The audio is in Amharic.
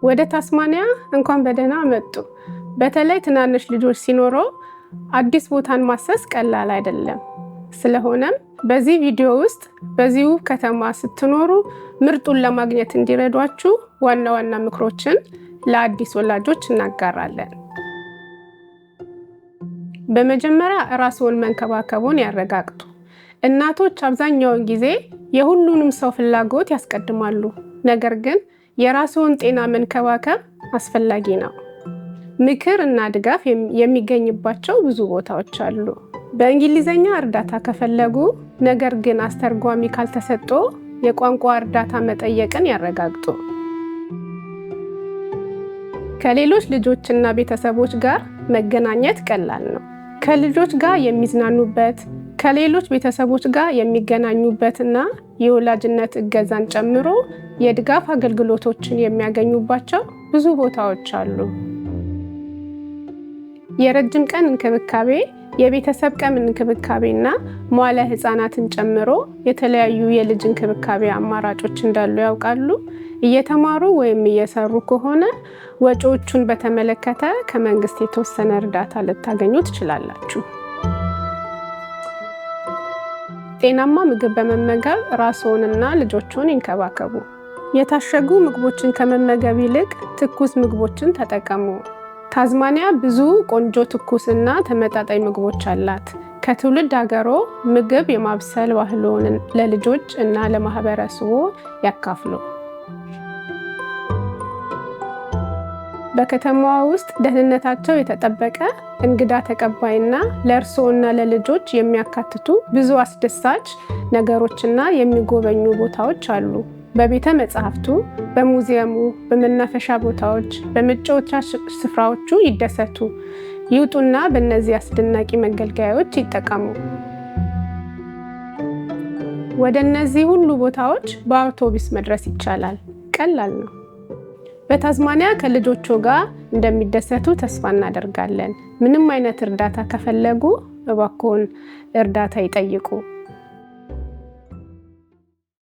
ወደ ታስማኒያ እንኳን በደህና መጡ። በተለይ ትናንሽ ልጆች ሲኖሩ አዲስ ቦታን ማሰስ ቀላል አይደለም። ስለሆነም በዚህ ቪዲዮ ውስጥ በዚህ ውብ ከተማ ስትኖሩ ምርጡን ለማግኘት እንዲረዷችሁ ዋና ዋና ምክሮችን ለአዲስ ወላጆች እናጋራለን። በመጀመሪያ ራስዎን መንከባከቡን ያረጋግጡ። እናቶች አብዛኛውን ጊዜ የሁሉንም ሰው ፍላጎት ያስቀድማሉ። ነገር ግን የራስዎን ጤና መንከባከብ አስፈላጊ ነው። ምክር እና ድጋፍ የሚገኝባቸው ብዙ ቦታዎች አሉ። በእንግሊዘኛ እርዳታ ከፈለጉ ነገር ግን አስተርጓሚ ካልተሰጠው የቋንቋ እርዳታ መጠየቅን ያረጋግጡ። ከሌሎች ልጆችና ቤተሰቦች ጋር መገናኘት ቀላል ነው። ከልጆች ጋር የሚዝናኑበት፣ ከሌሎች ቤተሰቦች ጋር የሚገናኙበትና የወላጅነት እገዛን ጨምሮ የድጋፍ አገልግሎቶችን የሚያገኙባቸው ብዙ ቦታዎች አሉ። የረጅም ቀን እንክብካቤ፣ የቤተሰብ ቀን እንክብካቤና መዋለ ህፃናትን ጨምሮ የተለያዩ የልጅ እንክብካቤ አማራጮች እንዳሉ ያውቃሉ? እየተማሩ ወይም እየሰሩ ከሆነ ወጪዎቹን በተመለከተ ከመንግስት የተወሰነ እርዳታ ልታገኙ ትችላላችሁ። ጤናማ ምግብ በመመገብ ራስዎንና ልጆችዎን ይንከባከቡ። የታሸጉ ምግቦችን ከመመገብ ይልቅ ትኩስ ምግቦችን ተጠቀሙ። ታዝማኒያ ብዙ ቆንጆ ትኩስና ተመጣጣኝ ምግቦች አላት። ከትውልድ ሀገሮ ምግብ የማብሰል ባህልዎን ለልጆች እና ለማህበረሰቡ ያካፍሉ። በከተማዋ ውስጥ ደህንነታቸው የተጠበቀ እንግዳ ተቀባይና ለእርስዎና ለልጆች የሚያካትቱ ብዙ አስደሳች ነገሮችና የሚጎበኙ ቦታዎች አሉ። በቤተ መጻሕፍቱ፣ በሙዚየሙ፣ በመናፈሻ ቦታዎች፣ በመጫወቻ ስፍራዎቹ ይደሰቱ። ይውጡና በእነዚህ አስደናቂ መገልገያዎች ይጠቀሙ። ወደ እነዚህ ሁሉ ቦታዎች በአውቶቡስ መድረስ ይቻላል። ቀላል ነው። በታዝማኒያ ከልጆቹ ጋር እንደሚደሰቱ ተስፋ እናደርጋለን። ምንም አይነት እርዳታ ከፈለጉ እባክዎን እርዳታ ይጠይቁ።